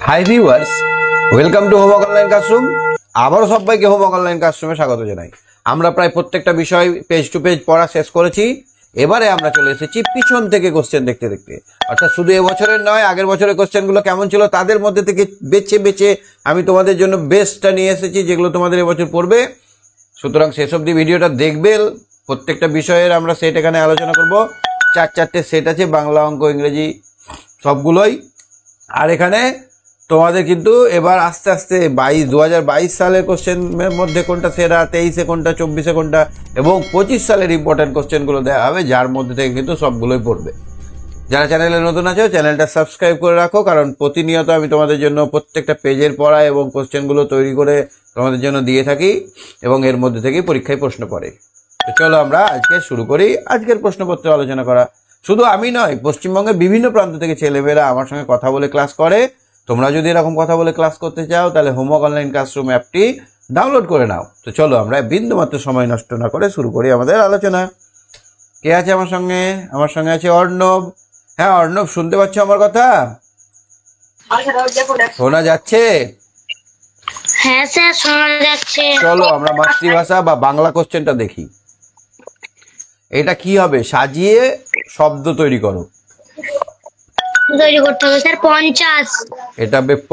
Hi viewers, welcome to homework online classroom. আবারও সবাইকে homework online ক্লাসরুমে স্বাগত জানাই। আমরা প্রায় প্রত্যেকটা বিষয় পেজ টু পেজ পড়া শেষ করেছি। এবারে আমরা চলে এসেছি পিছন থেকে কোশ্চেন দেখতে দেখতে, অর্থাৎ শুধু এবছরের নয়, আগের বছরের কোশ্চেনগুলো কেমন ছিল তাদের মধ্যে থেকে বেছে বেছে আমি তোমাদের জন্য বেস্টটা নিয়ে এসেছি, যেগুলো তোমাদের এবছর পড়বে। সুতরাং শেষ অবধি ভিডিওটা দেখবে। প্রত্যেকটা বিষয়ের আমরা সেট এখানে আলোচনা করব। চারটে সেট আছে, বাংলা, অঙ্ক, ইংরেজি সবগুলোই। আর এখানে তোমাদের কিন্তু এবার আস্তে আস্তে 2022 সালের কোশ্চেনের মধ্যে কোনটা সেরা, 23-এ কোনটা, 24-এ কোনটা এবং 25 সালের ইম্পর্টেন্ট কোশ্চেনগুলো দেওয়া হবে, যার মধ্যে থেকে কিন্তু সবগুলোই পড়বে। যারা চ্যানেলে নতুন আছো চ্যানেলটা সাবস্ক্রাইব করে রাখো, কারণ প্রতিনিয়ত আমি তোমাদের জন্য প্রত্যেকটা পেজের পড়া এবং কোশ্চেনগুলো তৈরি করে তোমাদের জন্য দিয়ে থাকি এবং এর মধ্যে থেকেই পরীক্ষায় প্রশ্ন পড়ে। তো চলো আমরা আজকে শুরু করি আজকের প্রশ্নপত্র আলোচনা করা। শুধু আমি নয়, পশ্চিমবঙ্গের বিভিন্ন প্রান্ত থেকে ছেলেমেয়েরা আমার সঙ্গে কথা বলে ক্লাস করে। তোমরা যদি এরকম কথা বলে ক্লাস করতে চাও তাহলে হোমওয়ার্ক অনলাইন ক্লাসরুম অ্যাপটি ডাউনলোড করে নাও। তো চলো আমরা বিন্দুমাত্র সময় নষ্ট না করে শুরু করি আমাদের আলোচনা। কে আছে আমার সঙ্গে? আমার সঙ্গে আছে অর্ণব। হ্যাঁ অর্ণব, শুনতে পাচ্ছ আমার কথা? শোনা যাচ্ছে? হ্যাঁ স্যার, শোনা যাচ্ছে। চলো আমরা মাতৃভাষা বা বাংলা কোশ্চেনটা দেখি। এটা কি হবে? সাজিয়ে শব্দ তৈরি করো। তৈরি করতে হবে স্যার। 50 এটা হবে প,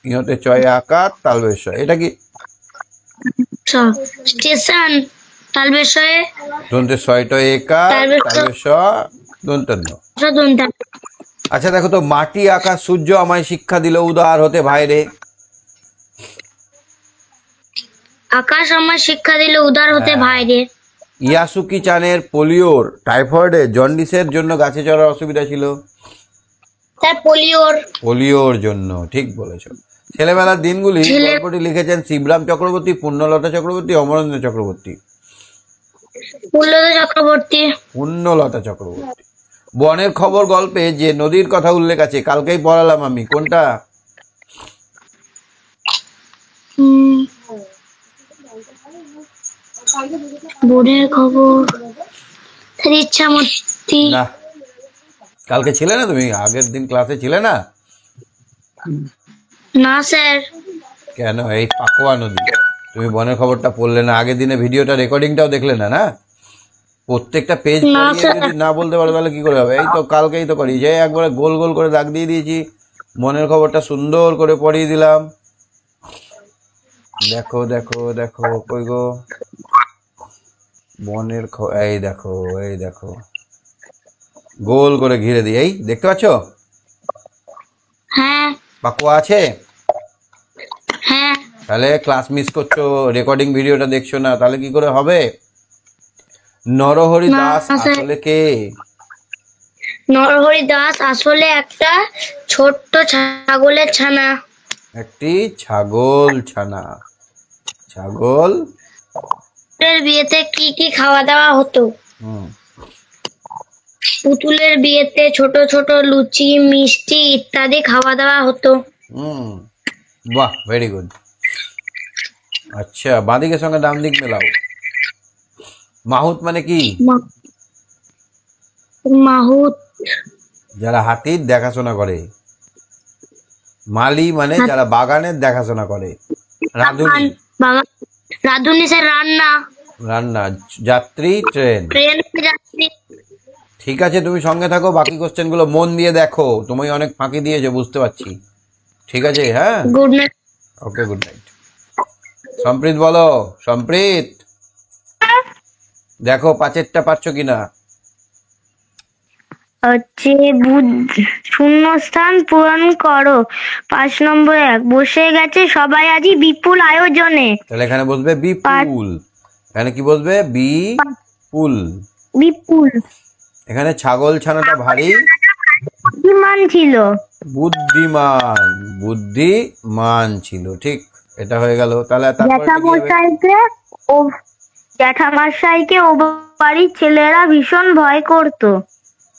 ইহতে চয় আকার, তালবেশ। এটা কি? স্টেশন, তালবেশয়ে দন্তে ছয়টা একার, তালবেশ দন্তান্ন। আচ্ছা দেখো তো, মাটি আকাশ সূর্য আমায় শিক্ষা দিল উদার হতে ভাইরে। আকাশ আমার শিক্ষা দিল উদার হতে ভাইরে। ইয়াসুকি চানের পোলিওর, টাইফয়েডে, জন্ডিসের জন্য গাছে চড়ার অসুবিধা ছিল। স্যার পোলিওর জন্য, ঠিক বলেছো। ছেলেবেলার দিনগুলি গল্পটি লিখেছেন শিবরাম চক্রবর্তী, পূর্ণলতা চক্রবর্তী, অমরেন্দ্র চক্রবর্তী। পূর্ণলতা চক্রবর্তী। বনের খবর গল্পে যে নদীর কথা উল্লেখ আছে, কালকেই পড়ালাম আমি, কোনটা? বনের খবর ইচ্ছামতি। না, কালকে ছিলে না তুমি? আগের দিন ক্লাসে ছিলে না? না স্যার। কেন? এই পাকোয়া নদী। তুমি বনের খবরটা পড়লে না? আগের দিনে ভিডিওটা রেকর্ডিংটাও দেখলে না? না, প্রত্যেকটা পেজ পড়িয়ে যদি না বলতে পারো তাহলে কি করে হবে? এই তো কালকেই তো করি, যে একবারে গোল গোল করে দাগ দিয়ে দিয়েছি, মনের খবরটা সুন্দর করে পড়িয়ে দিলাম। দেখো দেখো দেখো, কই গো বনের এই দেখো, এই দেখো, গোল করে ঘিরে দিই, এই দেখতে পাচ্ছ? হ্যাঁ। পাকুয়া আছে? হ্যাঁ। তাহলে ক্লাস মিস করছো, রেকর্ডিং ভিডিওটা দেখছো না, তাহলে কি করে হবে? নরহরি দাস আসলে কে? নরহরি দাস আসলে একটা ছোট্ট ছাগলের ছানা। একটি ছাগল ছানা। ছাগল বিয়েতে কি কি খাওয়া দাওয়া হতো? পুতুলের বিয়েতে ছোট ছোট লুচি, মিষ্টি ইত্যাদি খাওয়া দাওয়া হতো। বাহ, ভেরি গুড। আচ্ছা, বাঁদিকের সঙ্গে ডান দিক মেলাও। মাহুত মানে কি? মাহুত যারা হাতির দেখাশোনা করে। মালি মানে যারা বাগানের দেখাশোনা করে। রাঁধুনি, রাঁধুনি স্যার রান্না। রান্না। যাত্রী ট্রেন। যাত্রী। ঠিক আছে, তুমি সঙ্গে থাকো, বাকি কোশ্চেন গুলো মন দিয়ে দেখো। তুমি অনেক ফাঁকি দিয়েছো বুঝতে পারছি। ঠিক আছে, হ্যাঁ, গুড নাইট। ওকে, গুড নাইট। সম্প্রীত বলো। সম্প্রীত, দেখো পাঁচেরটা পাচ্ছ কিনা। শূন্যস্থান পূরণ করো। 5 নম্বর 1, বসে গেছে সবাই আজি বিপুল আয়োজনে। তাহলে এখানে বসবে বিপুল। এখানে কি বসবে? বিপুল। বিপুল। এখানে ছাগল ছানাটা ভারী বুদ্ধিমান ছিল। বুদ্ধিমান, বুদ্ধিমান ছিল, ঠিক। এটা হয়ে গেল। তাহলে জ্যাঠামশাইকে ও বাড়ির ছেলেরা ভীষণ ভয় করতো।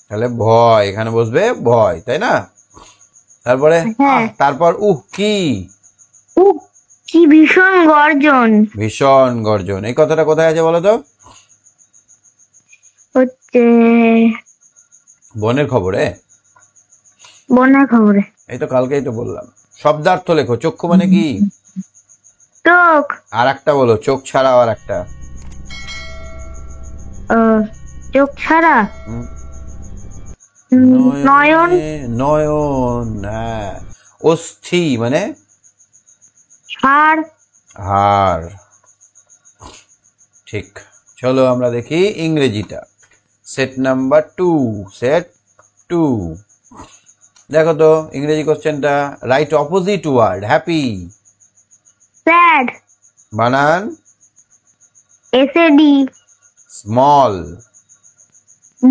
তাহলে ভয়, এখানে বসবে ভয়, তাই না? তারপরে তারপর কি? কি ভীষণ গর্জন। ভীষণ গর্জন, এই কথাটা কোথায় আছে বলো তো? হচ্ছে বনের খবরে। বন্যার খবরে। এই তো কালকেই তো বললাম। শব্দার্থ লেখো। চক্ষু মানে কি? চোখ। আর একটা বলো, চোখ ছাড়াও আর একটা। চোখ ছাড়া হুম, নয়ন। নয়ন। হ্যাঁ। অস্থি মানে হাড়। হাড়। ঠিক। চলো আমরা দেখি ইংরেজিটা। Set number 2। সেট 2। দেখো তো ইংরেজি কোশ্চেনটা। Right opposite word happy. Sad. বানান। SAD। Small.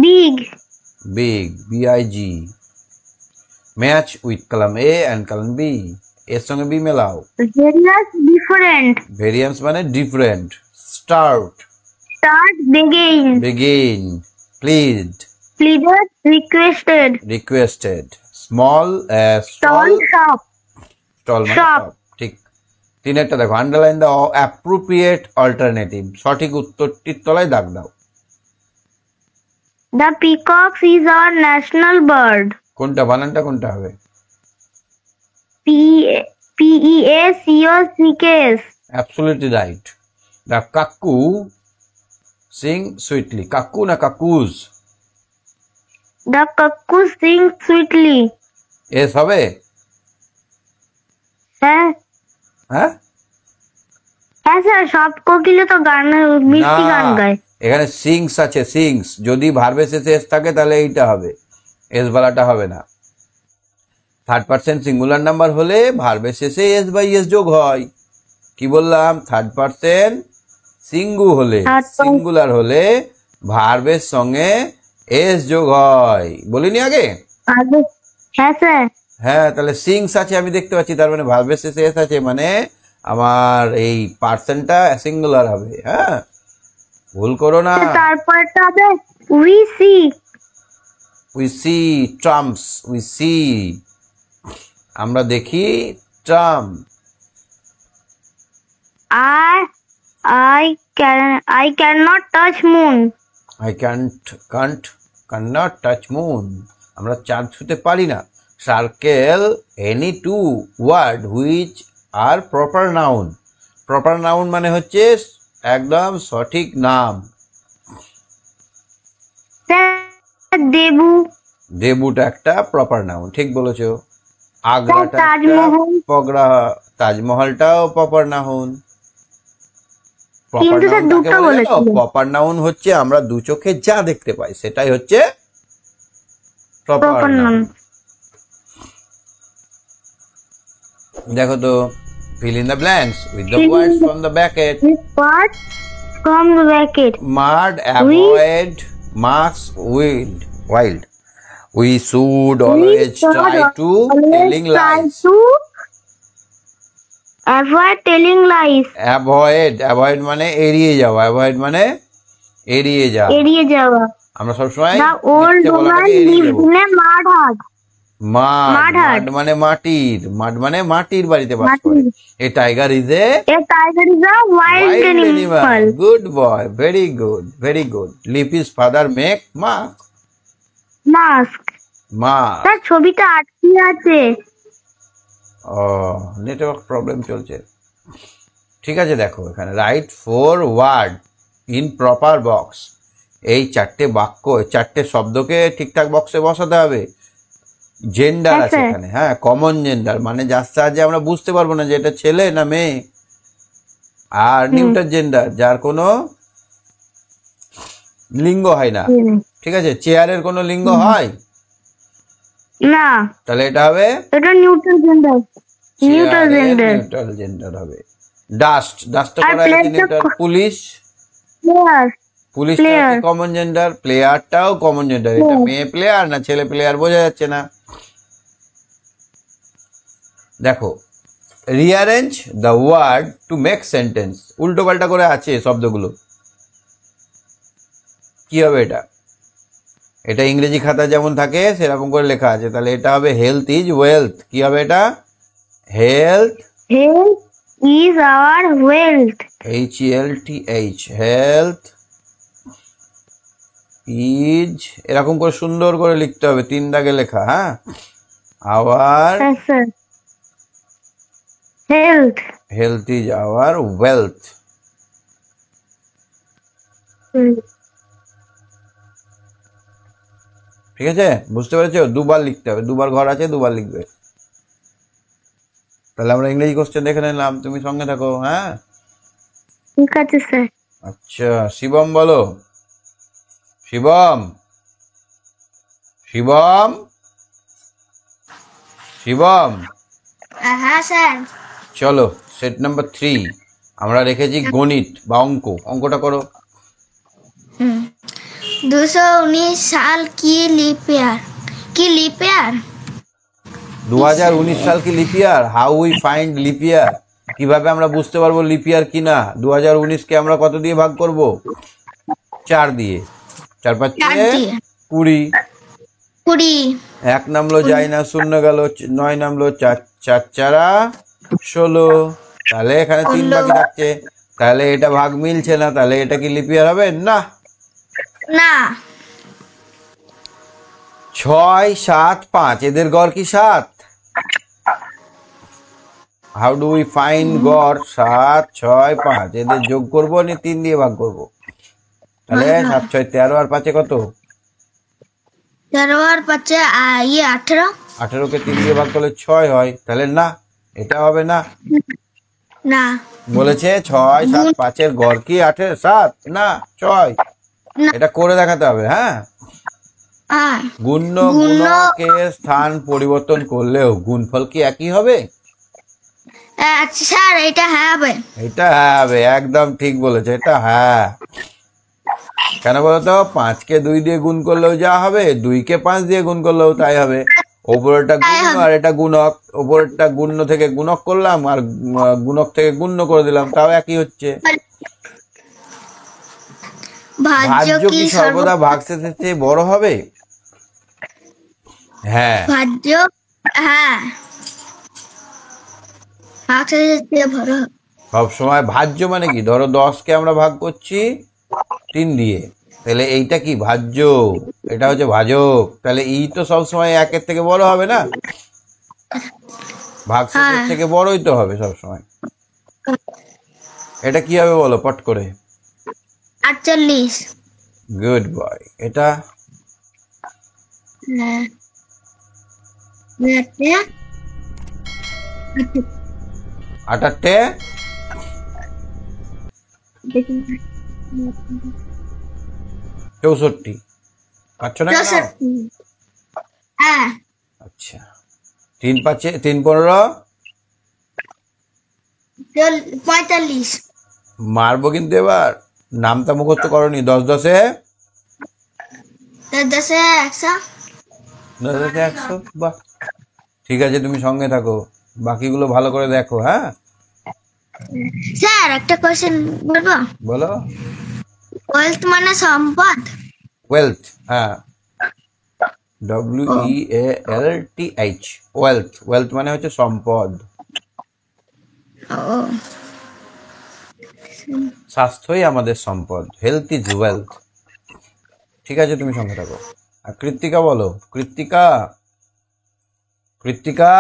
Big. Big BIG। Match with column A and column B। এর সঙ্গে B মেলাও। ভেরিয়াস। ডিফারেন্ট। ভেরিয়েন্স মানে different. Start. Start. Begin. Begin. Please. Pleaded. Requested. Requested. Small. Stall. Shop. Stall মানে Shop. shop। ঠিক। তিনেরটা দেখো। Underline the appropriate alternative. সঠিক উত্তরটির তলায় দাগ দাও। The peacock is our national bird. কোনটা বানানটা কোনটা হবে? PEACOCKS. Absolutely right. দ্য কাকু সিং সুইটলি। কাকু না কাকুজ? The cuckoo sings sweetly. S হবে? হ্যাঁ হ্যাঁ হ্যাঁ স্যার, সব কোকিলে তো মিষ্টি গান না, গায়। এখানে সিংস আছে। সিংস যদি ভার্বে শেষে এস থাকে তাহলে এইটা হবে, এস বালাটা হবে না। থার্ড পার্সন সিঙ্গুলার নাম্বার হলে ভার্বে শেষে এস বাই এস যোগ হয়। কি বললাম? থার্ড পার্সন সিঙ্গুলার হলে ভার্বের সঙ্গে এস যোগ হয়। বলিনি আগে? হ্যাঁ স্যার। হ্যাঁ, তাহলে সিংস আছে আমি দেখতে পাচ্ছি, তার মানে ভার্বের শেষে এস আছে, মানে আমার এই পার্সনটা সিঙ্গুলার হবে। হ্যাঁ, ভুল করো না। তারপরটা হবে we see. We see trams. We see আমরা দেখি tram. I cannot touch moon. I cannot touch moon। আমরা চাঁদ ছুতে পারি না। Circle any two word which are proper noun. Proper noun মানে হচ্ছে একদম সঠিক নাম। দেবু। দেবুটা একটা প্রপার নাউন, ঠিক বলেছো। আগ্রাটা তাজমহল। তাজমহলটাও প্রপার নাউন। কিন্তু স্যার দুটো বলেছিল। প্রপার নাউন হচ্ছে আমরা দু চোখে যা দেখতে পাই সেটাই হচ্ছে প্রপার নাউন। দেখো তো, fill in the blanks with the words from the bracket. Words from the bracket. Mud, avoid, must, wild. We should always try to telling lies. Avoid telling lies. Avoid মানে এড়িয়ে যাওয়া। Avoid মানে এড়িয়ে যাওয়া। এড়িয়ে যাওয়া। আমরা সবসময় The old woman lived in a mud hut. মাড মানে মাটির। মাড মানে মাটির বাড়িতে বাস করে। A tiger is a wild animal. Good boy, very good, very good. লিপ is father make Mask. Mask. Sir ছবিটা আটকে আছে। ও, নেটওয়ার্ক প্রবলেম চলছে। ঠিক আছে, দেখো এখানে write 4 word in proper box. এই চারটে বাক্য, চারটে শব্দকে ঠিকঠাক বক্সে বসাতে হবে। জেন্ডার আছে এখানে। হ্যাঁ, কমন জেন্ডার মানে যার সাহায্যে আমরা বুঝতে পারবো না যে এটা ছেলে না মেয়ে। আর নিউটার জেন্ডার, যার কোনো লিঙ্গ হয় না। ঠিক আছে, চেয়ারের কোনো লিঙ্গ হয় না, তাহলে এটা হবে এটা নিউট্রাল জেন্ডার। নিউট্রাল জেন্ডার হবে। ডাস্ট তো করা যাচ্ছে নিউট্রাল। পুলিশটা কমন জেন্ডার। প্লেয়ারটাও কমন জেন্ডার। এটা মেয়ে প্লেয়ার না ছেলে প্লেয়ার বোঝা যাচ্ছে না। দেখো, rearrange the word to make sentence. উল্টো পাল্টা করে আছে শব্দগুলো। কি হবে এটা? এটা ইংরেজি খাতা যেমন থাকে সেরকম করে লেখা আছে। তাহলে এটা হবে হেলথ ইজ ওয়েলথ। কি হবে এটা? Health is our wealth. HELTH। Health is, এরকম করে সুন্দর করে লিখতে হবে, 3 দাগে লেখা। হ্যাঁ, আওয়ার হ্যাঁ sir. Health. Health is our wealth. ঠিক আছে, বুঝতে পেরেছো? দুবার লিখতে হবে, দুবার ঘর আছে, দুবার লিখবে। তাহলে আমরা ইংরেজি কোশ্চেন দেখে নিলাম, তুমি সঙ্গে থাকো। হ্যাঁ, ঠিক আছে স্যার। আচ্ছা, শিবম বলো। শিবম, শিবম, শিবম, হ্যাঁ স্যার। চলো সেট নাম্বার 3 আমরা রেখেছি গণিত বা অঙ্ক। অঙ্কটা করো। 219 সাল কি লিপিয়ার? 2019 সাল কি leap year? How we find leap year? কিভাবে আমরা বুঝতে পারবো লিপিয়ার কিনা? 2019 কে আমরা কত দিয়ে ভাগ করব? 4 দিয়ে। 4 4 5 দিয়ে 20। 20। 1 নামলো যায় না, শূন্য গেল, 9 নামলো, 4 4 4 16। তাহলে এখানে 3 বাকি থাকছে, তাহলে এটা ভাগ মিলছে না, তাহলে এটা কি লিপিয়ার হবে না? না। 6 7 5 এদের গড় কি 7? হাউ ডু উই ফাইন্ড গড়? 7 6 5 এদের যোগ করব নি 3 দিয়ে ভাগ করব। তাহলে 7 6 13 আর 5 কত? 13 আর 5 18। 18 কে 3 দিয়ে ভাগ করলে 6 হয়, তাহলে না, এটা হবে না। না। বলেছে 6 7 5 এর গড় কি 8 7 না 6। না। এটা করে দেখাতে হবে। হ্যাঁ, হ্যাঁ। গুণ্য গুণকের স্থান পরিবর্তন করলেও গুণফল কি একই হবে? আচ্ছা স্যার, এটা হ্যাঁ হবে। এটা হ্যাঁ হবে, একদম ঠিক বলেছে, এটা হ্যাঁ। কেন বলতো? 5 কে 2 দিয়ে গুণ করলেও যা হবে, 2 কে 5 দিয়ে গুণ করলেও তাই হবে। ওপরেরটা গুণ্য আর এটা গুণক, ওপরেরটা গুণ্য থেকে গুণক করলাম আর গুণক থেকে গুণ্য করে দিলাম, তাও একই হচ্ছে। ভাজ্য কি সর্বদা ভাগশেষের চেয়ে বড় হবে? হ্যাঁ, ভাজ্য। হ্যাঁ, ভাগশেষের চেয়ে বড় হবে। সব সময় ভাজ্য মানে কি? ধরো 10 কে আমরা ভাগ করছি 3 দিয়ে, তাহলে এইটা কি? ভাজ্য। এটা হচ্ছে ভাজক। তাহলে ই তো সব সময় 1 থেকে বড় হবে না, ভাগশেষের থেকে বড়ই তো হবে সব সময়। এটা কি হবে বলো পট করে? 48। Good boy. এটা হ্যাঁ। 88 64 পাচ্ছ না কেন? হ্যাঁ। আচ্ছা, 3 5 3 15 45। মারবো কিন্তু এবার। নামটা মুখস্থ করনি। 10 10 10 100। 100। বাহ, ঠিক আছে, তুমি সঙ্গে থাকো, বাকিগুলো ভালো করে দেখো। হ্যাঁ, স্যার, একটা কোশ্চেন বলবো? বলো। ওয়েলথ মানে সম্পদ। ওয়েলথ, হ্যাঁ, WEALTH, ওয়েলথ। ওয়েলথ মানে হচ্ছে সম্পদ। ও। স্বাস্থ্যই আমাদের সম্পদ। Health is wealth. ঠিক আছে, তুমি সঙ্গে থাকো। আর কৃত্তিকা বলো। কৃত্তিকা, কৃত্তিকা,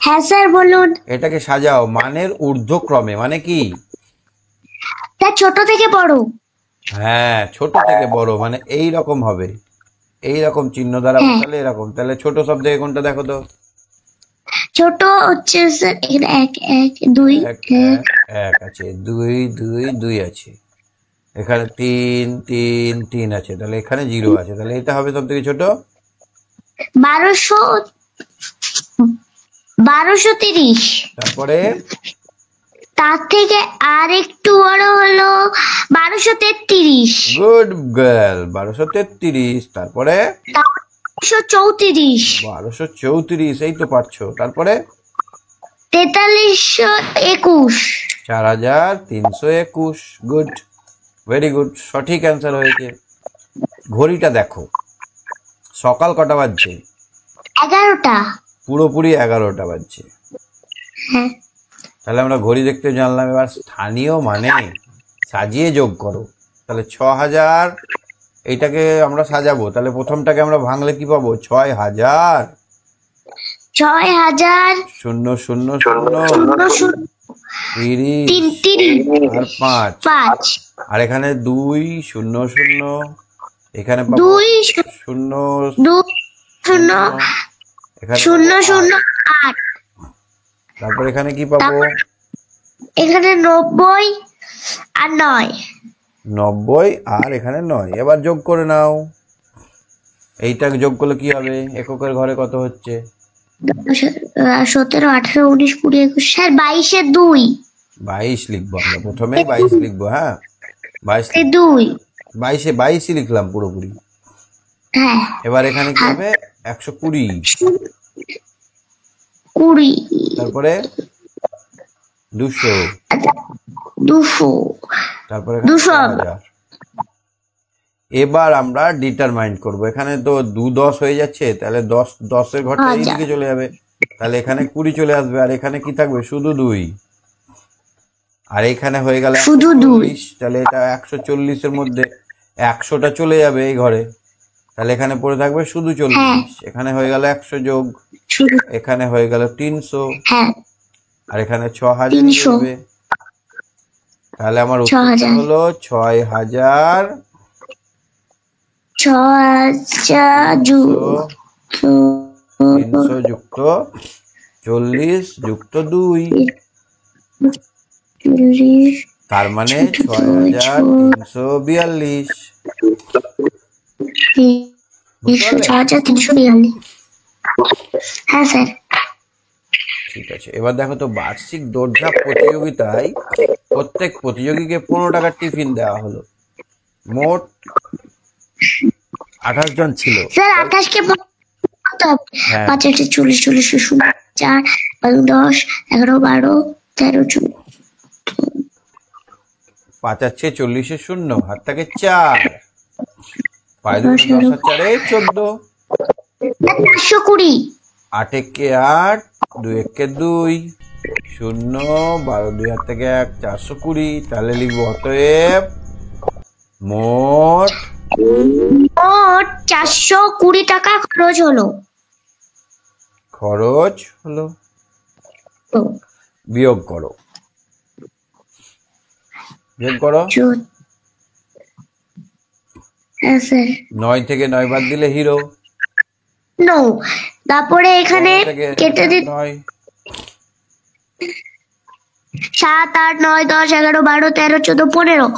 হ্যাঁ স্যার বলুন। এটাকে সাজাও মানের ঊর্ধ্বক্রমে। মানে কি? স্যার ছোট থেকে বড়। হ্যাঁ, ছোট থেকে বড় মানে এই রকম হবে, এই রকম চিহ্ন দ্বারা বসালে এরকম। তাহলে ছোট সব থেকে কোনটা দেখো তো? ছোট হচ্ছে স্যার 1 1 2 এক এক আছে, 2 2 2 আছে, এখানে 3 3 3 আছে, তাহলে এখানে 0 আছে, তাহলে এটা হবে সব থেকে ছোট। 1230। তারপরে তার থেকে আর একটু বড় হলো 1233। Good girl, 1233। তারপরে 1234। 1234, এই তো পারছো। তারপরে 4321। 4321। গুড, ভেরি গুড, সঠিক অ্যান্সার হয়েছে। ঘড়িটা দেখো, সকাল কটা বাজছে? 11টা। পুরোপুরি 11টা বাজছে। হ্যাঁ। তাহলে আমরা ঘড়ি দেখতে জানলাম। এবার স্থানীয় মানে সাজিয়ে যোগ করো। তাহলে 6000, এইটাকে আমরা সাজাবো, তাহলে প্রথমটাকে আমরা ভাঙলে কি পাবো? 6000। 6000 শূন্য শূন্য শূন্য শূন্য শূন্য 30 33 আর 5 5 আর এখানে 2 শূন্য শূন্য এখানে পাবো 2 শূন্য 2 শূন্য এখানে শূন্য পাবো শূন্য 8 তারপর এখানে কি পাবো এখানে 90 আর 9 90 আর এখানে 9 এবার যোগ করে নাও এইটা যোগ করলে কি হবে এককের ঘরে কত হচ্ছে 17 18 19 20 21 স্যার 22 এর 2 22 লিখবো আমরা প্রথমে 22 লিখবো হ্যাঁ 22 এর 2 22 22 লিখলাম পুরোপুরি হ্যাঁ এবার এখানে কি হবে 120 20 তারপরে 200 200 তারপরে 200 1000 এবার আমরা ডিটারমাইন্ড করব এখানে তো 2 10 হয়ে যাচ্ছে তাহলে 10 এর ঘরটা এইদিকে চলে যাবে তাহলে এখানে 20 চলে আসবে আর এখানে কি থাকবে শুধু 2 আর এখানে হয়ে গেল শুধু 140 তাহলে এটা 140 এর মধ্যে 100টা চলে যাবে এই ঘরে তাহলে এখানে পড়ে থাকবে শুধু 40 এখানে হয়ে গেল 100 যোগ শুধু এখানে হয়ে গেল 300 হ্যাঁ আর এখানে 6000 300 হবে তাহলে আমার উত্তর 6000 হলো 6000 6000 300 যুক্ত 40 যুক্ত 2 তার মানে 6342 6342 হ্যাঁ স্যার ঠিক আছে এবার দেখো তো বার্ষিক দৌড়ঝাঁপ প্রতিযোগিতায় প্রত্যেক প্রতিযোগীকে 15 টাকার টিফিন দেওয়া হলো মোট 28 জন ছিল স্যার 28 কে হ্যাঁ 5 8 40 40 শূন্য 4 10 11 12 13 14 5 আছে 40 এর শূন্য হাত থেকে 4 5 10 আর 4 14 420 8 একে 8 2 একে 2 শূন্য 12 2 হাত থেকে 1 420 তাহলে লিখবো অতএব মোট মোট 420 টাকা খরচ হলো বিয়োগ করো বিয়োগ করো হ্যাঁ স্যার 9 থেকে 9 বাদ দিলে হিরো নো তারপরে এখানে 9 থেকে কেটে দিন 9 7 8 9 10 11 12 13 14 15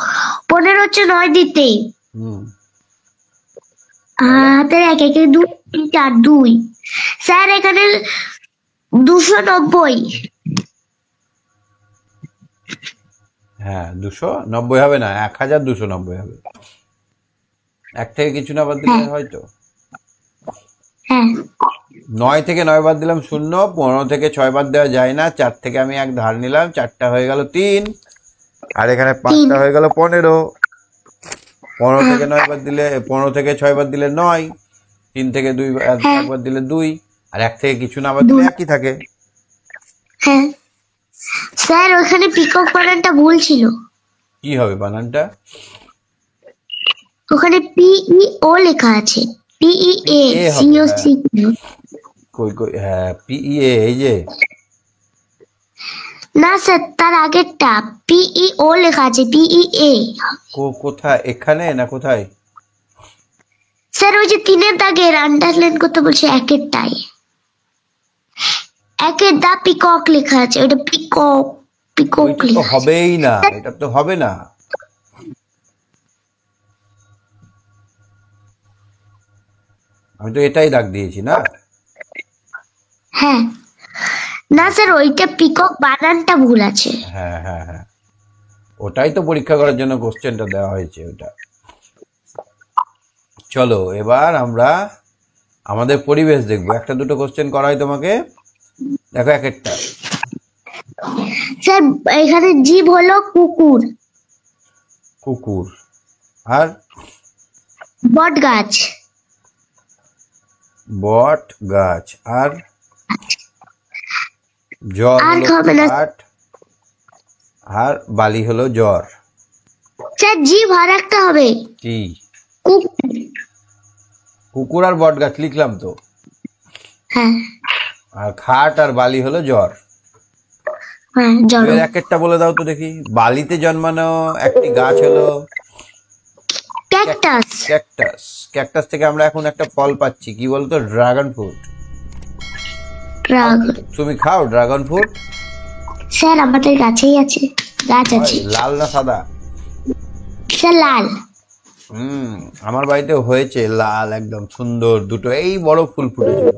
15 হচ্ছে 9 দিতে হাতের এক একে 2 3 4 2 স্যার এখানে 290 হ্যাঁ 290 হবে না 1290 হবে এক থেকে কিছু না বাদ দিলে হয়তো হ্যাঁ 9 থেকে 9 বাদ দিলাম 0 15 থেকে 6 বাদ দেওয়া যায় না 4 থেকে আমি 1 ধার নিলাম 4টা হয়ে গেল 3 আর এখানে 5টা হয়ে গেল 15 15 থেকে 9 বাদ দিলে 15 থেকে 6 বাদ দিলে 9 3 থেকে 2 বাদ দিলে 2 আর 1 থেকে কিছু না বাদ দিলে একই থাকে হ্যাঁ স্যার ওখানে পিকক বানানটা ভুল ছিল কি হবে বানানটা ওখানে PEO লেখা আছে PEA COC কই কই হ্যাঁ PEA এই যে না স্যার তার আগেরটা PEO লেখা আছে PEA কোথায় এখানে না কোথায় স্যার ওই যে 3 দাগের আন্ডারলাইন করতে বলছে একেরটাই একের দা পিকক লেখা আছে ওটা পিকক ওইটা তো হবেই না এটা তো হবে না আমি তো এটাই দাগ দিয়েছি না হ্যাঁ না স্যার ওইটা পিকক বানানটা ভুল আছে হ্যাঁ হ্যাঁ হ্যাঁ ওটাই তো পরীক্ষা করার জন্য কোশ্চেনটা দেওয়া হয়েছে ওটা চলো এবার আমরা আমাদের পরিবেশ দেখবো একটা দুটো কোশ্চেন করা হয় তোমাকে দেখো এক একটা স্যার এখানে জীব হলো কুকুর কুকুর আর বট গাছ বট গাছ আর জ্বর আর হলো খাবে না। কাঠ আর বালি হলো জ্বর স্যার জীব আর একটা হবে কি কুকুর কুকুর আর বট গাছ লিখলাম তো হ্যাঁ আর খাট আর বালি হলো জ্বর। হ্যাঁ, জড়। এর এক একটা বলে দাও তো দেখি। বালিতে জন্মানো একটি গাছ হলো ক্যাকটাস। ক্যাকটাস। ক্যাকটাস থেকে আমরা এখন একটা ফল পাচ্ছি, কি বলতো? Dragon fruit. ড্রাগন। তুমি খাও ড্রাগন ফ্রুট? স্যার আমাদের গাছেই আছে, গাছ আছে লাল না সাদা? স্যার, লাল। আমার বাড়িতে হয়েছে লাল, একদম সুন্দর দুটো এই বড় ফুল ফুটেছিল।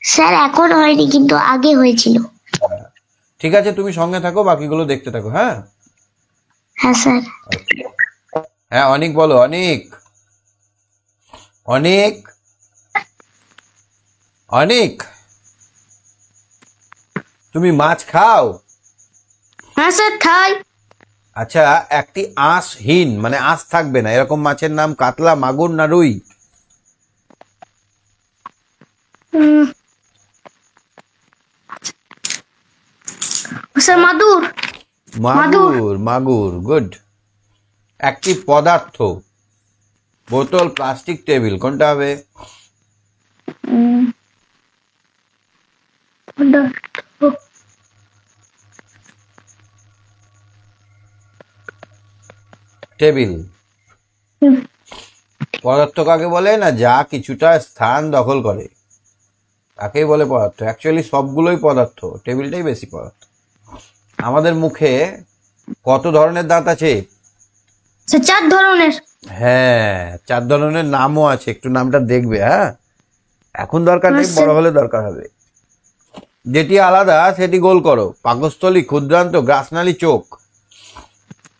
স্যার এখন হয়নি, কিন্তু আগে হয়েছিল। ঠিক আছে, তুমি সঙ্গে থাকো, বাকিগুলো দেখতে থাকো। হ্যাঁ হ্যাঁ স্যার। হ্যাঁ, অনেক বলো, অনেক অনেক অনেক। তুমি মাছ খাও? হ্যাঁ স্যার খাই। আচ্ছা, একটি আঁশহীন মানে আঁশ থাকবে না এরকম মাছের নাম কাতলা, মাগুর না রুই? উম, স্যার মাদুর। মাগুর। মাগুর, গুড। একটি পদার্থ, বোতল, প্লাস্টিক, টেবিল, কোনটা হবে? উম, টেবিল। হুম। পদার্থ কাকে বলে? না, যা কিছুটা স্থান দখল করে তাকেই বলে পদার্থ। অ্যাকচুয়ালি সবগুলোই পদার্থ, টেবিলটাই বেশি পদার্থ। আমাদের মুখে কত ধরনের দাঁত আছে? স্যার 4 ধরনের। হ্যাঁ, 4 ধরনের নামও আছে, একটু নামটা দেখবে। হ্যাঁ, এখন দরকার নেই, আচ্ছা। বড় হলে দরকার হবে। যেটি আলাদা সেটি গোল করো। পাকস্থলী, ক্ষুদ্রান্ত, গ্রাসনালী, চোখ।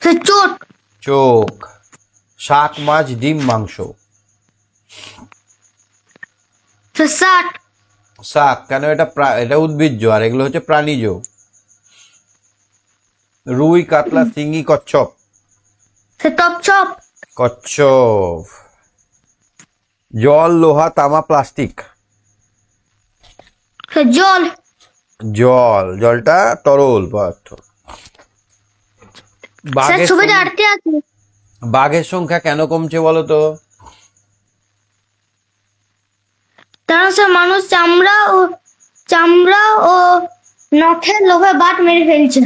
স্যার চোট। চোখ। শাক, মাছ, ডিম, মাংস। স্যার শাক। শাক কেন? এটা উদ্ভিজ্জ, আর এগুলো হচ্ছে প্রাণীজ। রুই, কাতলা, শিঙি, কচ্ছপ। স্যার টপচপ। কচ্ছপ। জল, লোহা, তামা, প্লাস্টিক। স্যার জল। জলটা তরল পদার্থ। স্যার ছবিটা আটতে আছে। বাঘের সংখ্যা কেন কমছে বলো তো? কারণ স্যার মানুষ চামড়া ও নখের লোভে বাট মেরে ফেলছে।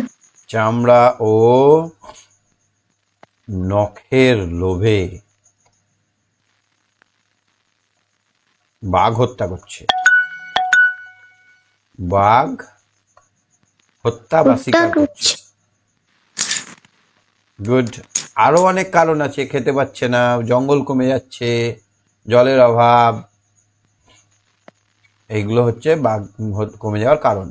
চামড়া ও নখের লোভে বাঘ হত্যা করছে। বাঘ হত্যা বা শিকার করছে। গুড। আরো অনেক কারণ আছে, খেতে পাচ্ছে না, জঙ্গল কমে যাচ্ছে, জলের অভাব, এইগুলো হচ্ছে বাঘ কমে যাওয়ার কারণ।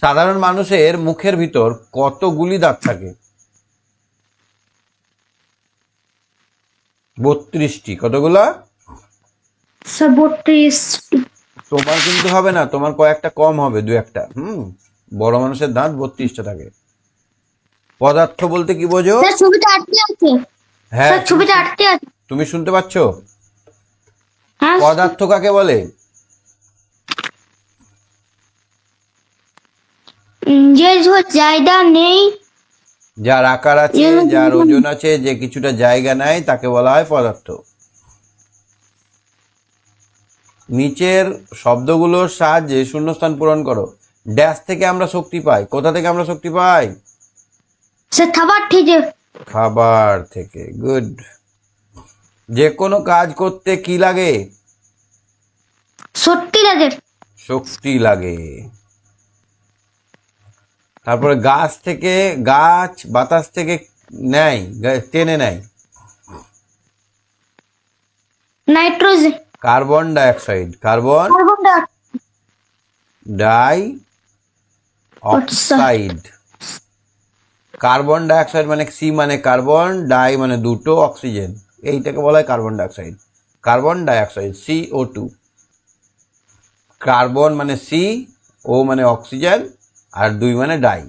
সাধারণ মানুষের মুখের ভিতর কতগুলি দাঁত থাকে? 32টি। কতগুলা? স্যার 32। তোমার কিন্তু হবে না, তোমার কয়েকটা কম হবে, 2-1টা। বড় মানুষের দাঁত 32টা থাকে। পদার্থ বলতে কি বোঝো? স্যার ছবিটা আটতে আছে। হ্যাঁ, স্যার ছবিটা আটতে আছে। তুমি শুনতে পাচ্ছ? হ্যাঁ পদার্থ কাকে বলে? যে জায়গা নেই, যার আকার আছে, যার ওজন আছে, যে কিছুটা জায়গা নেয় তাকে বলা হয় পদার্থ। নিচের শব্দগুলোর সাহায্যে শূন্যস্থান পূরণ করো। ড্যাশ থেকে আমরা শক্তি পাই। কোথা থেকে আমরা শক্তি পাই? স্যার খাবার থেকে। খাবার থেকে। গুড। যে কোনো কাজ করতে কি লাগে? সত্যি লাগে। শক্তি লাগে। তারপরে গাছ বাতাস থেকে নেয়, টেনে নেয়। Nitrogen. Carbon die oxide. Carbon die oxide. Carbon die oxide মানে সি মানে কার্বন, ডাই মানে দুটো, অক্সিজেন, এইটাকে বলা হয় carbon die oxide. Carbon die oxide CO2। Carbon মানে সি, ও মানে অক্সিজেন, আর 2 মানে ডাই।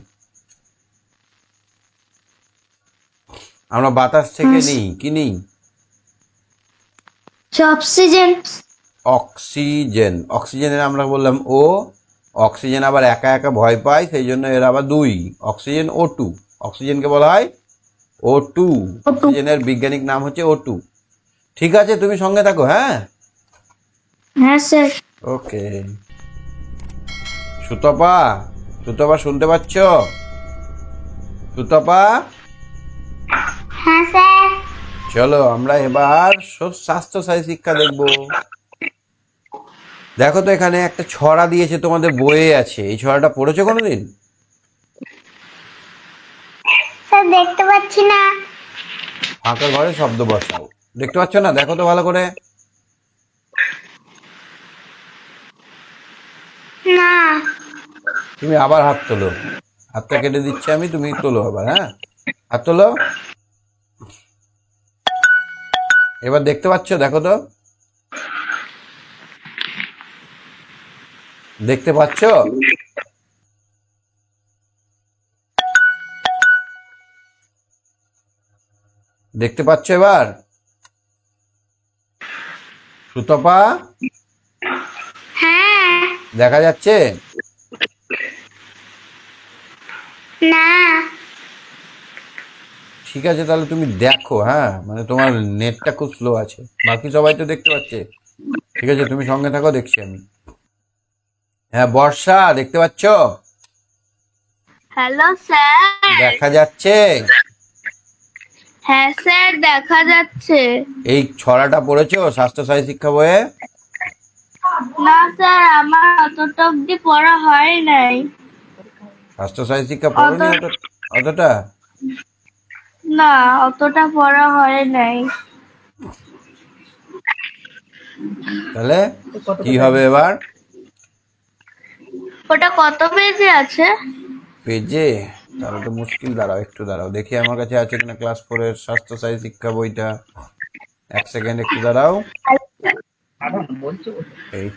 আমরা বাতাস থেকে নিই কি নিই? অক্সিজেন। অক্সিজেন। অক্সিজেনের আমরা বললাম ও। অক্সিজেন আবার একা একা ভয় পায়, সেই জন্য এর আবার 2। Oxygen O2। অক্সিজেনকে বলা হয় O2। অক্সিজেনের বৈজ্ঞানিক নাম হচ্ছে O2। ঠিক আছে, তুমি সঙ্গে থাকো। হ্যাঁ হ্যাঁ স্যার। ওকে। সুতপা, সুতপা শুনতে পাচ্ছ? সুতপা, হ্যাঁ স্যার। চলো আমরা এবার স্বাস্থ্য সাথী শিক্ষা দেখব। দেখো তো এখানে একটা ছড়া দিয়েছে, তোমাদের বইয়ে আছে। এই ছড়াটা পড়েছো কোনোদিন? স্যার দেখতে পাচ্ছি না। ফাঁকা ঘরে শব্দ বসাও। দেখতে পাচ্ছ না? দেখো তো ভালো করে। না। তুমি আবার হাত তোলো। হাতটা কেটে দিচ্ছি আমি, তুমি তোলো আবার। হ্যাঁ, হাত তোলো। এবার দেখতে পাচ্ছ? দেখো তো, দেখতে পাচ্ছ? দেখতে পাচ্ছ এবার? সুতপা, হ্যাঁ। দেখা যাচ্ছে? না। ঠিক আছে, তাহলে তুমি দেখো। হ্যাঁ, মানে তোমার নেটটা খুব স্লো আছে, বাকি সবাই তো দেখতে পাচ্ছে। ঠিক আছে, তুমি সঙ্গে থাকো, দেখছি আমি। হ্যাঁ বর্ষা, দেখতে পাচ্ছ? Hello sir. দেখা যাচ্ছে? হ্যাঁ স্যার, দেখা যাচ্ছে। এই ছড়াটা পড়েছো স্বাস্থ্য সাথী শিক্ষা বইয়ে? না স্যার, আমার অতটা অব্দি পড়া হয় নাই। স্বাস্থ্য সাথী শিক্ষা পড়োনি অতটা? না, অতটা পড়া হয় নাই। তাহলে কি হবে এবার? ওটা কত পেজে আছে? পেজে? তাহলে তো মুশকিল। দাঁড়াও, একটু দাঁড়াও, দেখি আমার কাছে আছে কিনা ক্লাস 4-এর স্বাস্থ্য সাথী শিক্ষা বইটা। এক সেকেন্ড, একটু দাঁড়াও।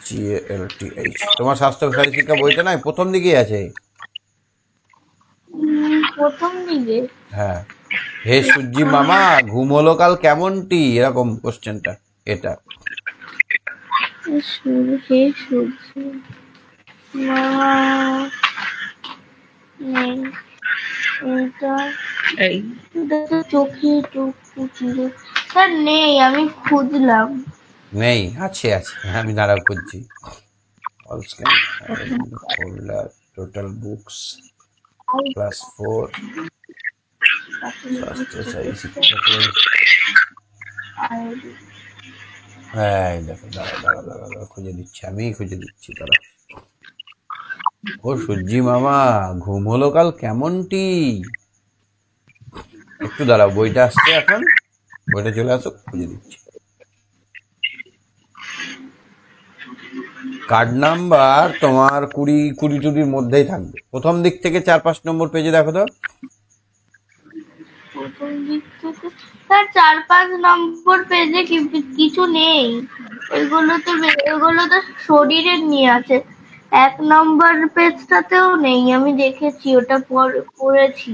HEALTH, তোমার স্বাস্থ্য সাথী শিক্ষা বইটা নাই? প্রথম দিকেই আছে। প্রথম দিকে। হ্যাঁ, হে সূর্যি মামা ঘুম হলো কাল কেমনটি, এরকম কোশ্চেনটা। এটা হে সূর্য মামা নেই। এটা এটা তো চোখে টুকু ছিল। স্যার নেই, আমি খুঁজলাম। নেই? আছে আছে, আমি দাঁড়াও খুঁজছি। All scan folder, total books, class 4 স্বাস্থ্য সাথী শিক্ষা বই। হ্যাঁ এই দেখো, দাঁড়াও দাঁড়াও দাঁড়াও দাঁড়াও, খুঁজে দিচ্ছি, আমি খুঁজে দিচ্ছি, দাঁড়াও। ও সূর্যি মামা ঘুম হলো কাল কেমনটি। একটু দাঁড়াও, বইটা আসছে এখন, বইটা চলে আসুক, খুঁজে দিচ্ছি। কার্ড নাম্বার তোমার 20-20 মধ্যেই থাকবে। প্রথম দিক থেকে 4-5 নম্বর পেজে দেখো তো। প্রথম দিক থেকে স্যার 4-5 নম্বর পেজে কিছু নেই। ওইগুলো তো শরীরের নিয়ে আছে। 1 নম্বর পেজটাতেও নেই, আমি দেখেছি, ওটা পড়েছি।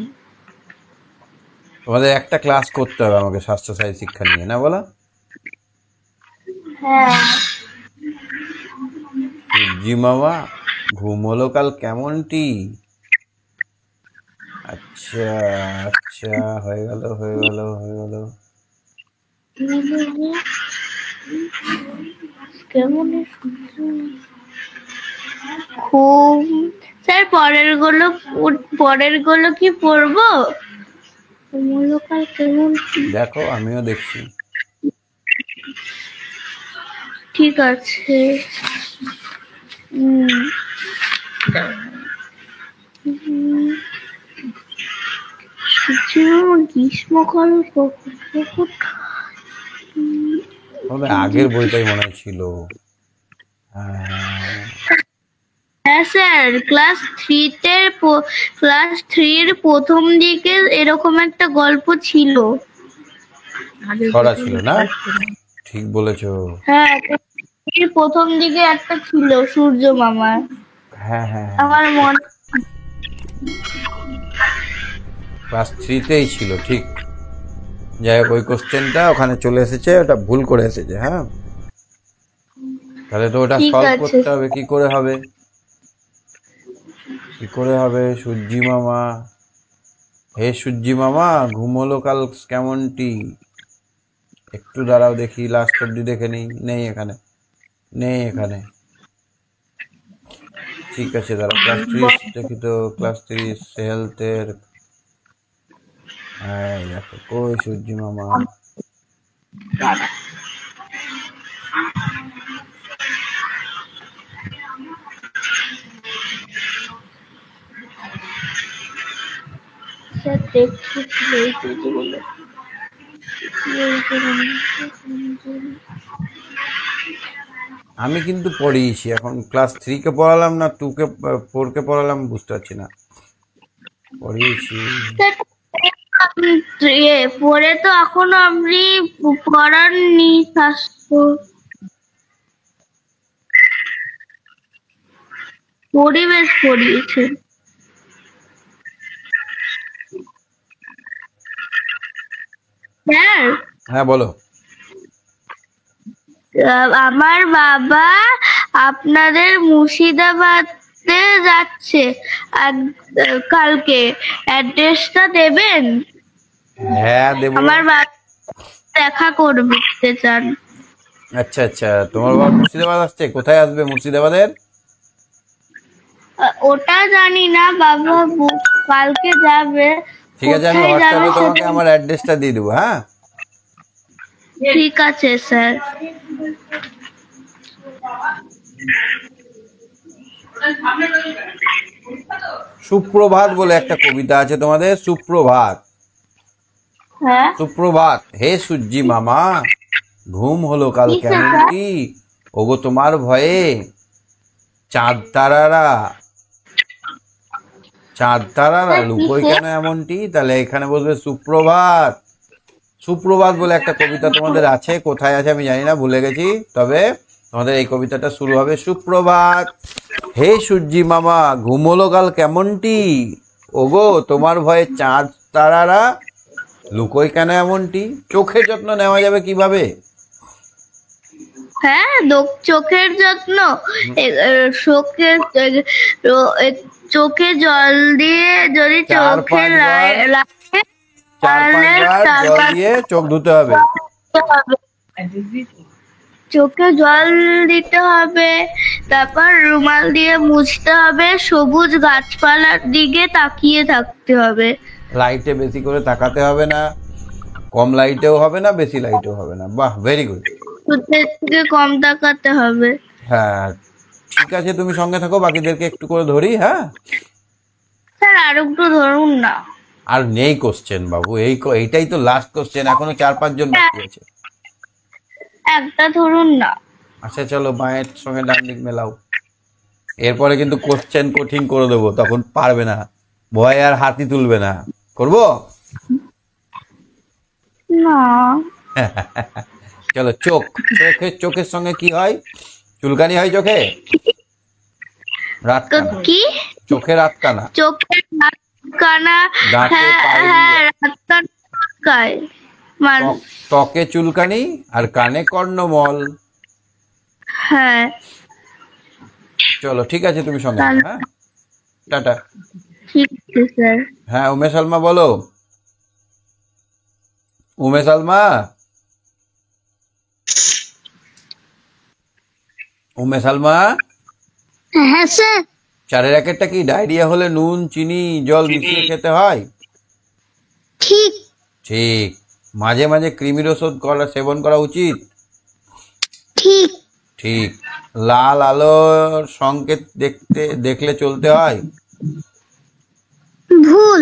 তোমাদের একটা ক্লাস করতে হবে আমাকে স্বাস্থ্য সাথী শিক্ষা নিয়ে, না বলো? হ্যাঁ। সূর্যি মামা ঘুম হলো কাল কেমনটি। আচ্ছা আচ্ছা, হয়ে গেল হয়ে গেল হয়ে গেল। কেমন খুব। স্যার পরের গুলো কি পড়বো? মূলকাল কেমন? দেখো, আমিও দেখছি। ঠিক আছে। উম, উম, গ্রীষ্মকাল কখন? তবে আগের বইটাই মনে হয় ছিল। হ্যাঁ, হ্যাঁ স্যার, ক্লাস 3-এর প্রথম দিকে এরকম একটা গল্প ছিল। ছড়া ছিল না? ঠিক বলেছো। হ্যাঁ, এর প্রথম দিকে একটা ছিল সূর্য মামা। হ্যাঁ হ্যাঁ, আমার মনে ক্লাস 3-তেই ছিল, ঠিক। যাই হোক, ওই কোশ্চেনটা ওখানে চলে এসেছে, ওটা ভুল করে এসেছে। হ্যাঁ, তাহলে তো ওটা ঠিক সলভ আছে। করতে হবে। কি করে হবে? কি করে হবে? সূর্যি মামা, হে সূর্যি মামা ঘুম হলো কাল কেমনটি। একটু দাঁড়াও, দেখি লাস্ট অব্দি দেখে নেই। নেই এখানে, নেই এখানে। ঠিক আছে, দাঁড়া ক্লাস 3 দেখি তো, ক্লাস 3 হেলথের। এই দেখো কই সূর্যি মামা। স্যার দেখছি এই পেজগুলো। আমি কিন্তু পড়িয়েছি, এখন ক্লাস 3 কে পড়ালাম না 2 কে 4 কে পড়ালাম বুঝতে পারছি না। পড়িয়েছি। পরে তো এখনো আপনি পড়াননি স্বাস্থ্য পরিবেশ পড়িয়েছেন। স্যার হ্যাঁ বলো। আমার বাবা আপনাদের মুর্শিদাবাদে যাচ্ছে কালকে, অ্যাড্রেসটা দেবেন? হ্যাঁ দেবো। আমার বাবা দেখা করতে চান। আচ্ছা আচ্ছা, তোমার বাবা মুর্শিদাবাদ আসছে, কোথায় আসবে মুর্শিদাবাদের? ওটা জানি না, বাবা কালকে যাবে। ঠিক আছে, আমি কোথায় যাবে হোয়াটসঅ্যাপে তোমাকে সেটা- আমার অ্যাড্রেসটা দিয়ে দেবো। হ্যাঁ ঠিক আছে স্যার। সুপ্রভাত বলে একটা কবিতা আছে তোমাদের, সুপ্রভাত। হ্যাঁ সুপ্রভাত হে সূর্যি মামা, ঘুম হলো কাল কি কেমন স্যার? কি, ওগো তোমার ভয়ে চাঁদ তারারা, চাঁদ তারারা লুকোই কেন এমনটি। তাহলে এখানে বলবে সুপ্রভাত। সুপ্রভাত বলে একটা কবিতা তোমাদের আছে, কোথায় আছে আমি জানি না, ভুলে গেছি। তবে তোমাদের এই কবিতাটা শুরু হবে সুপ্রভাত হে সূর্যি মামা, ঘুমোলো কাল কেমনটি, ওগো তোমার ভয়ে চাঁদ তারারা লুকোই কেন এমনটি। চোখের যত্ন নেওয়া যাবে কিভাবে? হ্যাঁ চোখের যত্ন, চোখের চোখে জল দিয়ে যদি 4-5 চোখে বার, লাগে 4-5 বার জল দিয়ে চোখ ধুতে হবে। চোখে জল দিতে হবে, তারপর রুমাল দিয়ে মুছতে হবে, সবুজ গাছপালার দিকে তাকিয়ে থাকতে হবে। লাইটে বেশি করে তাকাতে হবে না, কম লাইটেও হবে না, বেশি লাইটেও হবে না। বাহ, ভেরি গুড। সূর্যের থেকে কম তাকাতে হবে। হ্যাঁ ঠিক আছে, তুমি সঙ্গে থাকো, বাকিদেরকে একটু করে ধরি। হ্যাঁ স্যার আর একটু ধরুন না। আর নেই কোশ্চেন বাবু, এইটাই তো লাস্ট কোশ্চেন, এখনো 4-5 জন বাকি আছে। একটা ধরুন না। আচ্ছা চলো, বাঁয়ের সঙ্গে ডান দিক মেলাও। এরপরে কিন্তু কোশ্চেন কঠিন করে দেবো, তখন পারবে না, ভয় আর হাতই তুলবে না। করবো? না চলো, চোখের সঙ্গে কি হয়? চুলকানি হয় চোখে, রাত তো কানা, কি চোখে রাত কানা, চোখের রাত কানা? দাঁতে হ্যাঁ পায়ে হ্যাঁ রাত কানায় ত্বকে চুলকানি আর কানে কর্ণমল। হ্যাঁ চলো ঠিক আছে, তুমি সঙ্গে থাকো। হ্যাঁ টাটা। ঠিক আছে স্যার। হ্যাঁ উমেশ আলমা বলো। উমেশ আলমা, উমেশ আলমা, হ্যাঁ স্যার। চারের একেরটা কি? ডায়রিয়া হলে নুন চিনি জল মিশিয়ে খেতে হয়। ঠিক ঠিক। মাঝে মাঝে কৃমির ওষুধ সেবন করা উচিত। ঠিক ঠিক। লাল আলোর সংকেত দেখলে চলতে হয়। ভুল।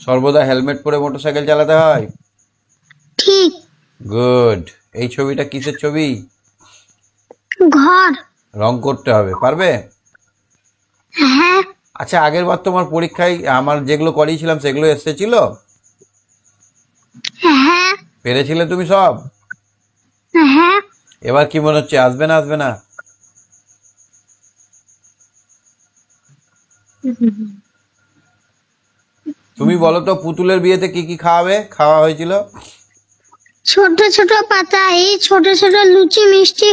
সর্বদা হেলমেট পরে মোটরসাইকেল চালাতে হয়। ঠিক। গুড। এই ছবিটা কিসের ছবি? ঘর। রং করতে হবে, পারবে? হ্যাঁ আচ্ছা, আগের বার তোমার পরীক্ষায় আমার যেগুলো করিয়েছিলাম সেগুলো এসেছিল? হ্যাঁ পেরেছিলে তুমি সব? হ্যাঁ। এবার কি মনে হচ্ছে, আসবে না আসবে না? তুমি বলো তো, পুতুলের বিয়েতে কি কি খাওয়া হয়েছিল? ছোট ছোট পাতা, এই ছোট ছোট লুচি মিষ্টি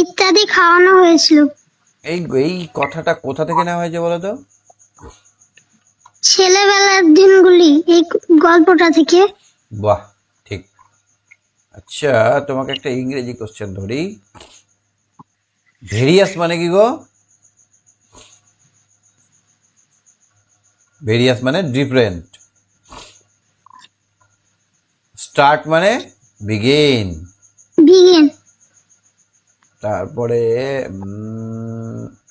ইত্যাদি খাওয়ানো হয়েছিল। এই এই কথাটা কোথা থেকে নেওয়া হয়েছে বলো তো? ছেলেবেলার দিনগুলি, এই গল্পটা থেকে। বাহ, ঠিক। আচ্ছা, তোমাকে একটা ইংরেজি কোশ্চেন ধরি। ভেরিয়াস মানে কি গো? ভেরিয়াস মানে ডিফারেন্ট, স্টার্ট মানে বিগিন, বিগিন। তারপরে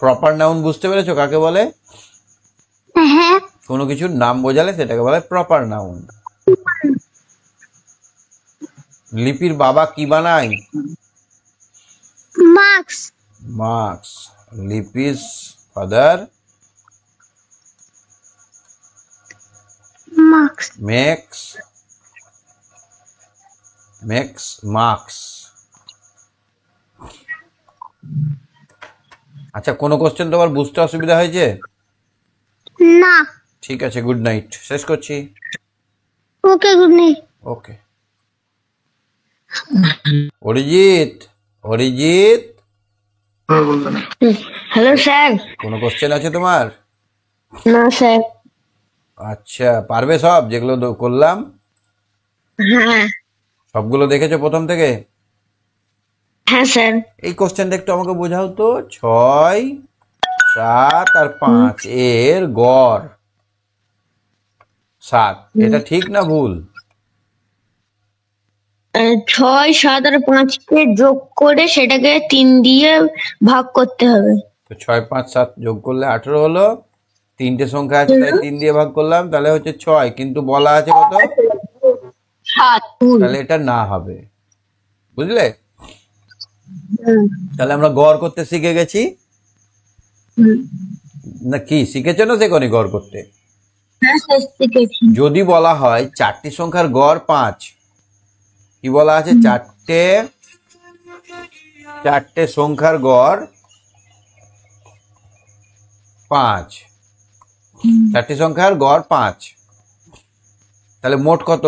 প্রপার নাউন বুঝতে পেরেছো কাকে বলে? হ্যাঁ। কোনো কিছুর নাম বোঝালে সেটাকে বলে প্রপার নাউন। লিপির বাবা কি বানায়? Marks. Marks. Lipi's father marks. Makes marks. আচ্ছা, কোনো কোশ্চেন তোমার বুঝতে অসুবিধা হয়েছে? না। ঠিক আছে, গুড নাইট, শেষ করছি। Okay, good night. Okay. Arijit, Arijit, hello sir. কোনো কোশ্চেন আছে তোমার? না স্যার। আচ্ছা, পারবে সব যেগুলো করলাম? হ্যাঁ সবগুলো দেখেছো প্রথম থেকে? হ্যাঁ স্যার। এই কোশ্চেনটা একটু আমাকে বোঝাও তো। 6, 7 আর 5 এর গড় 7, এটা ঠিক না ভুল? 6, 7 আর 5-কে যোগ করে সেটাকে 3 দিয়ে ভাগ করতে হবে। তো 6, 5, 7 যোগ করলে 18 হলো। 3টে সংখ্যা আছে তাই 3 দিয়ে ভাগ করলাম, তাহলে হচ্ছে 6, কিন্তু বলা আছে কত? 7। তাহলে এটা না হবে, বুঝলে? তাহলে আমরা গড় করতে শিখে গেছি না কি? শিখেছো না শেখনি গড় করতে? হ্যাঁ স্যার শিখেছি। যদি বলা হয় 4টি সংখ্যার গড় 5, কি বলা আছে? 4টে সংখ্যার গড় 5, 4টি সংখ্যার গড় 5, তাহলে মোট কত?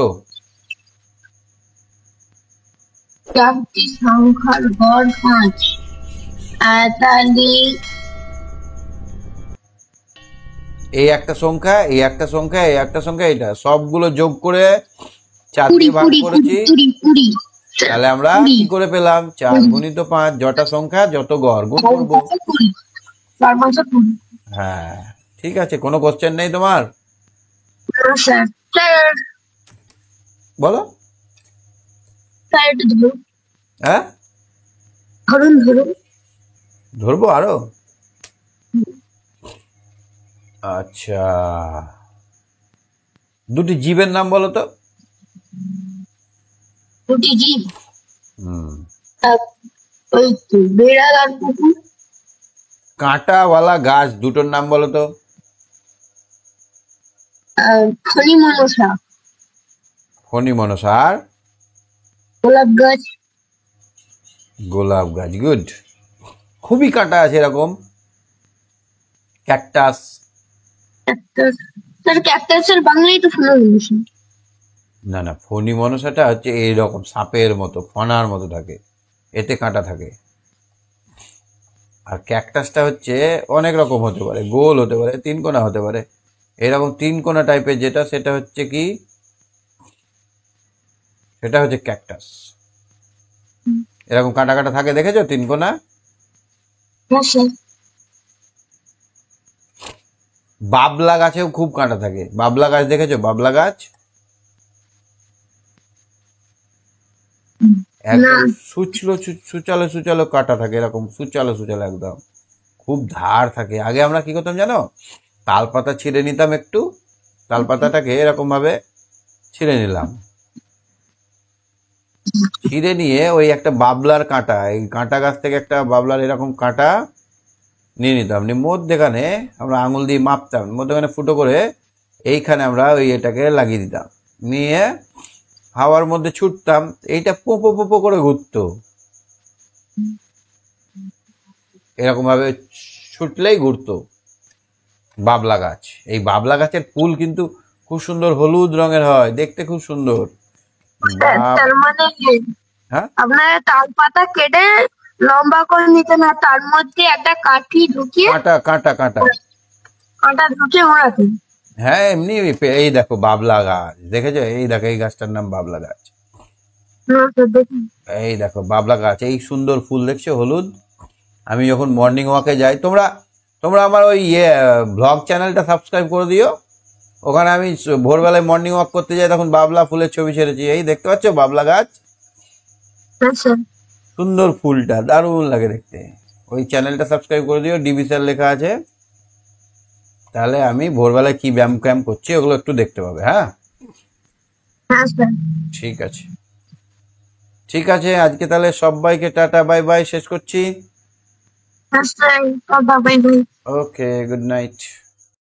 4টি সংখ্যার গড় 5। তাহলে এই একটা সংখ্যা, এই একটা সংখ্যা, এই একটা সংখ্যা, এটা সবগুলো যোগ করে 4 দিয়ে ভাগ করেছি। 20। তাহলে আমরা কি করে পেলাম? 4 গুণিত 5, যটা সংখ্যা যত গড় গুণ করবো। হ্যাঁ, ঠিক আছে। কোনো কোশ্চেন নেই তোমার? বলো। হ্যাঁ, ধরবো আরো? আচ্ছা, দুটি জীবের নাম বলো তো। দুটি জীব, হুম। ওই তো বেড়াল আর কুকুর। কাঁটাওয়ালা গাছ দুটোর নাম বলো তো। ফণি মনসা। ফণি মনসা আর গোলাপ গাছ। গোলাপ গাছ, গুড। খুবই কাঁটা আছে এরকম, ক্যাকটাস। স্যার ক্যাকটাসের বাংলায় তো ফণি মনসা। না না, ফণি মনসাটা হচ্ছে এইরকম সাপের মতো, ফণার মতো থাকে, এতে কাঁটা থাকে। আর ক্যাকটাসটা হচ্ছে অনেক রকম হতে পারে, গোল হতে পারে, 3 কোণা হতে পারে। এরকম 3 কোণা টাইপের যেটা, সেটা হচ্ছে কি? সেটা হচ্ছে ক্যাকটাস। এরকম কাঁটা কাঁটা থাকে, দেখেছো 3 কোণা? হ্যাঁ স্যার। বাবলা গাছেও খুব কাঁটা থাকে। বাবলা গাছ দেখেছো? বাবলা গাছ একদম সুচালো সুচালো কাঁটা থাকে, এরকম সুচালো সুচালো, একদম খুব ধার থাকে। আগে আমরা কি করতাম জানো? তাল পাতা ছিঁড়ে নিতাম একটু, তাল পাতাটাকে এরকম ভাবে ছিঁড়ে নিলাম, ছিঁড়ে নিয়ে ওই একটা বাবলার কাঁটা, এই কাঁটা গাছ থেকে একটা বাবলার এরকম কাঁটা নিয়ে নিতাম, নিয়ে মধ্যেখানে আমরা আঙুল দিয়ে মাপতাম, মধ্যেখানে ফুটো করে এইখানে আমরা ওই এটাকে লাগিয়ে দিতাম, নিয়ে হাওয়ার মধ্যে ছুটতাম, এইটা পোপো পোপো করে ঘুরতো, এরকম ভাবে ছুটলেই ঘুরতো বাবলা গাছ। এই বাবলা গাছের ফুল কিন্তু খুব সুন্দর হলুদ রঙের হয়, দেখতে খুব সুন্দর। তার মানে হ্যাঁ, আপনার তাল পাতা কেটে লম্বা করে নিতে না, তার মধ্যে একটা কাঠি ঢুকিয়ে কাঁটা কাঁটা কাঁটা, কাঁটা ঢুকিয়ে ওড়াতে। হ্যাঁ এমনি। এই দেখো বাবলা গাছ, দেখেছো? এই দেখো, এই গাছটার নাম বাবলা গাছ। এই দেখো বাবলা গাছ, এই সুন্দর ফুল দেখছো হলুদ। আমি যখন মর্নিং ওয়াকে যাই, তোমরা আমার ওই ব্লগ চ্যানেলটা সাবস্ক্রাইব করে দিও, ওখানে আমি ভোরবেলায় মর্নিং ওয়াক করতে যাই, তখন বাবলা ফুলের ছবি ছেড়েছি। এই দেখতে পাচ্ছ বাবলা গাছ, স্যার। সুন্দর ফুলটা, দারুণ লাগে দেখতে। ওই চ্যানেলটা সাবস্ক্রাইব করে দিও, ডিবি স্যার লেখা আছে, তাহলে আমি ভোরবেলায় কি ব্যায়াম ক্যাম করছি ওগুলো একটু দেখতে পাবে। হ্যাঁ, হ্যাঁ স্যার। ঠিক আছে, ঠিক আছে, আজকে তাহলে সবাইকে টাটা বাই বাই শেষ করছি। হ্যাঁ স্যার, বাই বাই। ওকে, গুড নাইট।